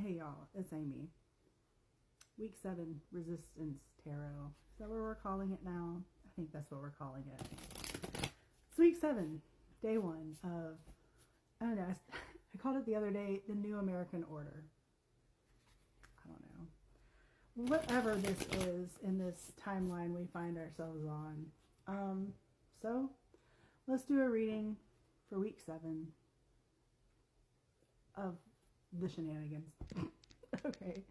Hey y'all, it's Amy. Week 7 Resistance Tarot. Is that what we're calling it now? I think that's what we're calling it. It's week 7, day 1 of, I don't know, I called it the other day, the New American Order. I don't know. Whatever this is in this timeline we find ourselves on. So, let's do a reading for week 7 of the shenanigans. Okay.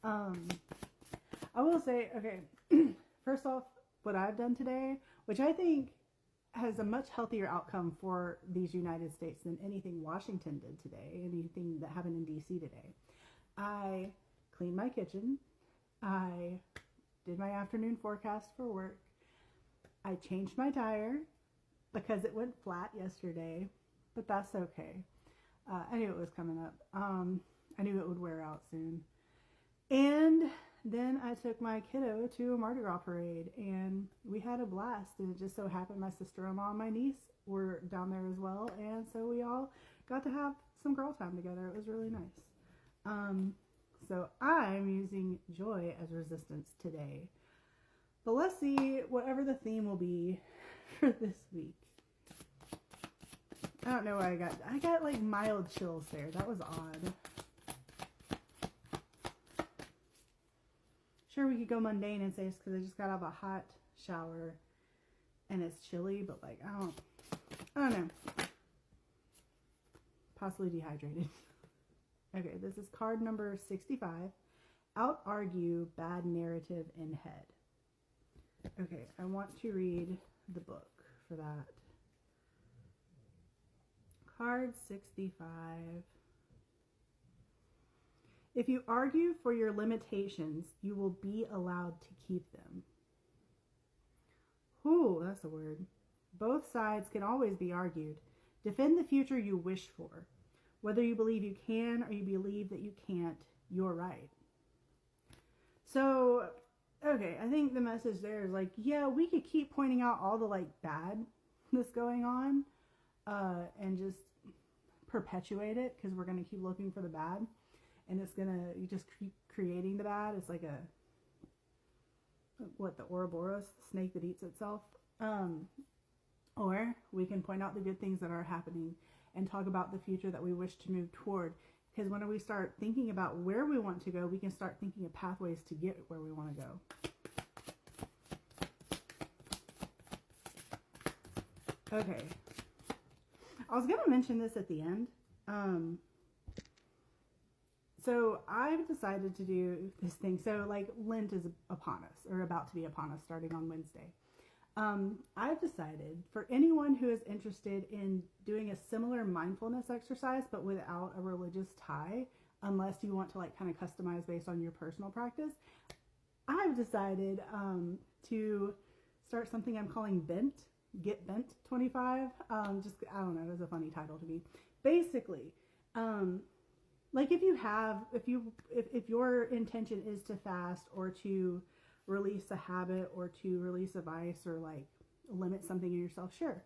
I will say, okay, first off, what I've done today, which I think has a much healthier outcome for these United States than anything Washington did today, anything that happened in DC today. I cleaned my kitchen. I did my afternoon forecast for work. I changed my tire because it went flat yesterday, but that's okay. I knew it was coming up. I knew it would wear out soon. And then I took my kiddo to a Mardi Gras parade and we had a blast. And it just so happened my sister-in-law and my niece were down there as well. And so we all got to have some girl time together. It was really nice. So I'm using joy as resistance today. But let's see whatever the theme will be for this week. I don't know what I got. I got like mild chills there. That was odd. Sure, we could go mundane and say it's because I just got out of a hot shower and it's chilly, but like, I don't know. Possibly dehydrated. Okay, this is card number 65. Out-argue bad narrative in head. Okay, I want to read the book for that. Card 65. If you argue for your limitations, you will be allowed to keep them. Ooh, that's a word. Both sides can always be argued. Defend the future you wish for. Whether you believe you can or you believe that you can't, you're right. So, okay, I think the message there is like, yeah, we could keep pointing out all the like bad that's going on and just perpetuate it because we're going to keep looking for the bad. And it's going to, you just keep creating the bad. It's like the Ouroboros, the snake that eats itself. Or we can point out the good things that are happening and talk about the future that we wish to move toward. Because when we start thinking about where we want to go, we can start thinking of pathways to get where we want to go. Okay. I was going to mention this at the end. So I've decided to do this thing. So like Lent is upon us, or about to be upon us, starting on Wednesday. I've decided for anyone who is interested in doing a similar mindfulness exercise, but without a religious tie, unless you want to like kind of customize based on your personal practice, I've decided to start something I'm calling Bent, Get Bent 25. Just, I don't know, it was a funny title to me. Basically, like if your intention is to fast or to release a habit or to release a vice or like limit something in yourself, sure.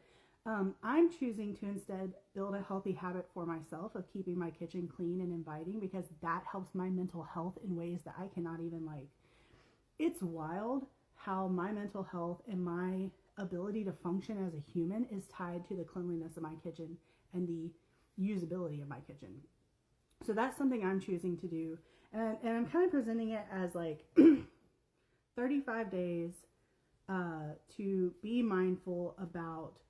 I'm choosing to instead build a healthy habit for myself of keeping my kitchen clean and inviting, because that helps my mental health in ways that I cannot even like. It's wild how my mental health and my ability to function as a human is tied to the cleanliness of my kitchen and the usability of my kitchen. So that's something I'm choosing to do. And I'm kind of presenting it as like 35 days to be mindful about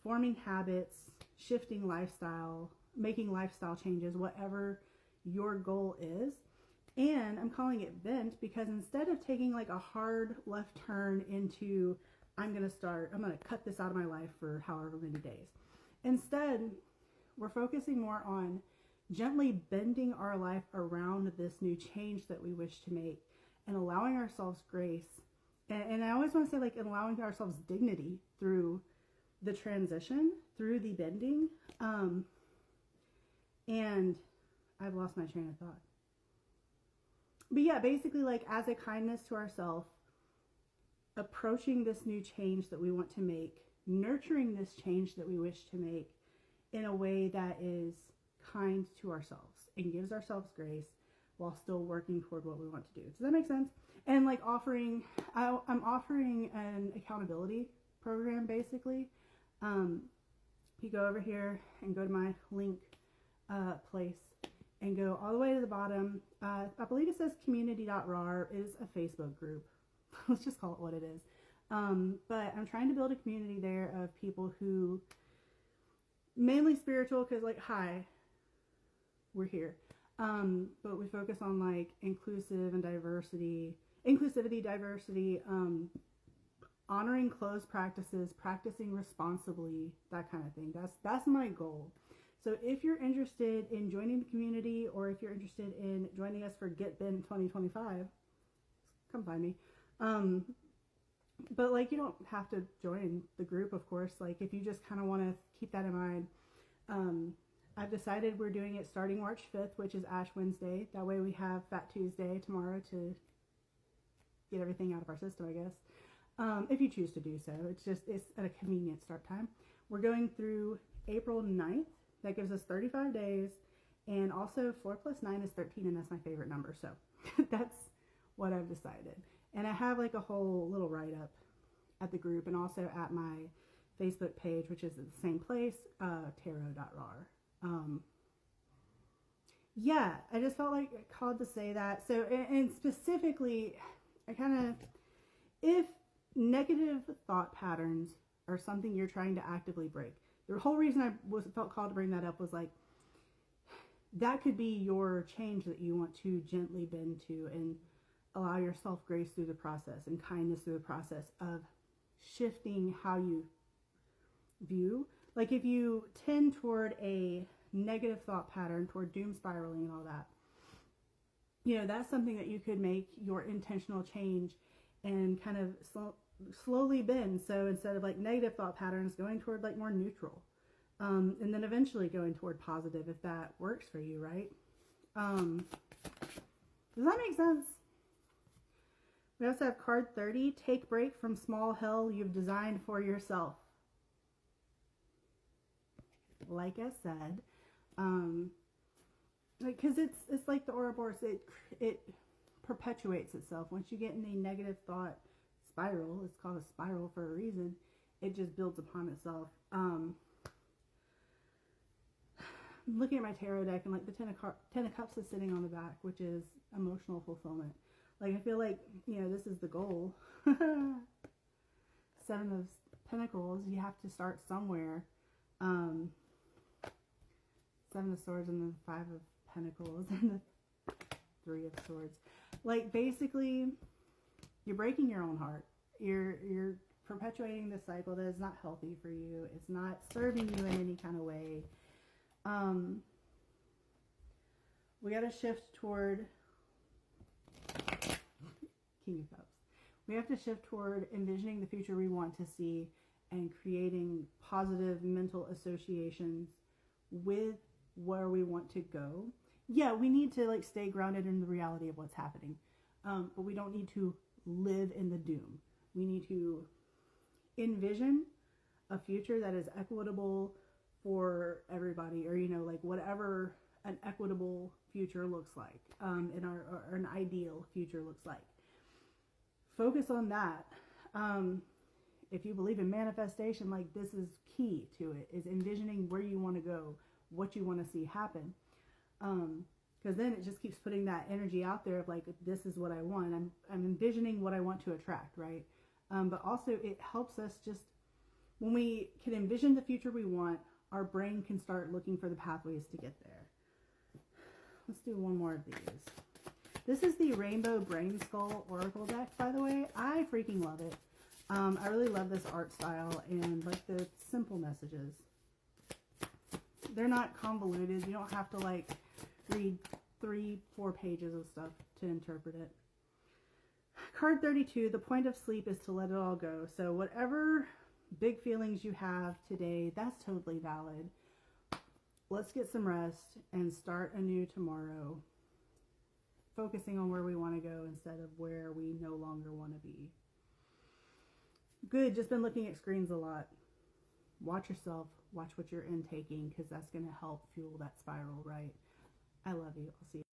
forming habits, shifting lifestyle, making lifestyle changes, whatever your goal is. And I'm calling it Bent because instead of taking like a hard left turn into, I'm going to cut this out of my life for however many days. Instead, we're focusing more on gently bending our life around this new change that we wish to make and allowing ourselves grace. And I always want to say like allowing ourselves dignity through the transition, through the bending. And I've lost my train of thought. But yeah, basically like as a kindness to ourselves, approaching this new change that we want to make, nurturing this change that we wish to make in a way that is kind to ourselves and gives ourselves grace while still working toward what we want to do. Does that make sense? And like I'm offering an accountability program basically. You go over here and go to my link place and go all the way to the bottom. I believe it says community.rar is a Facebook group. Let's just call it what it is. But I'm trying to build a community there of people who, mainly spiritual, because like, hi, we're here. But we focus on like inclusivity, diversity, honoring closed practices, practicing responsibly, that kind of thing. That's my goal. So if you're interested in joining the community, or if you're interested in joining us for Get Ben 2025, come find me. But like, you don't have to join the group, of course. Like if you just kind of want to keep that in mind. I've decided we're doing it starting March 5th, which is Ash Wednesday. That way we have Fat Tuesday tomorrow to get everything out of our system, I guess. If you choose to do so. It's at a convenient start time. We're going through April 9th. That gives us 35 days. And also 4 plus 9 is 13, and that's my favorite number. So that's what I've decided. And I have like a whole little write-up at the group and also at my Facebook page, which is at the same place, tarot.rar. Yeah, I just felt like called to say that. So, and specifically, if negative thought patterns are something you're trying to actively break, the whole reason I felt called to bring that up was like, that could be your change that you want to gently bend to and allow yourself grace through the process and kindness through the process of shifting how you view. Like if you tend toward a negative thought pattern, toward doom spiraling and all that, that's something that you could make your intentional change and kind of slowly bend. So instead of like negative thought patterns, going toward like more neutral, and then eventually going toward positive if that works for you, right? Does that make sense? We also have card 30, take break from small hell you've designed for yourself. Like I said, because it's like the Ouroboros, it perpetuates itself. Once you get in a negative thought spiral, it's called a spiral for a reason, it just builds upon itself. Looking at my tarot deck, and like the Ten of Cups is sitting on the back, which is emotional fulfillment. Like I feel like, this is the goal. Seven of Pentacles, you have to start somewhere. Seven of Swords and the Five of Pentacles and the Three of Swords. Like basically, you're breaking your own heart. You're perpetuating this cycle that is not healthy for you. It's not serving you in any kind of way. We got to shift toward King of Cups. We have to shift toward envisioning the future we want to see and creating positive mental associations with where we want to go. Yeah, we need to like stay grounded in the reality of what's happening. But we don't need to live in the doom. We need to envision a future that is equitable for everybody, or like whatever an equitable future looks like, in or an ideal future looks like. Focus on that. If you believe in manifestation, like this is key to it, is envisioning where you want to go, what you want to see happen. Because then it just keeps putting that energy out there of like, this is what I want. I'm envisioning what I want to attract, right? But also it helps us just, when we can envision the future we want, our brain can start looking for the pathways to get there. Let's do one more of these. This is the Rainbow Brain Skull Oracle deck, by the way. I freaking love it. I really love this art style and like the simple messages. They're not convoluted. You don't have to like read 3-4 pages of stuff to interpret it. Card 32, the point of sleep is to let it all go. So whatever big feelings you have today, that's totally valid. Let's get some rest and start anew tomorrow, focusing on where we want to go instead of where we no longer want to be. Good, just been looking at screens a lot. Watch yourself, watch what you're intaking, because that's going to help fuel that spiral, right? I love you. I'll see you.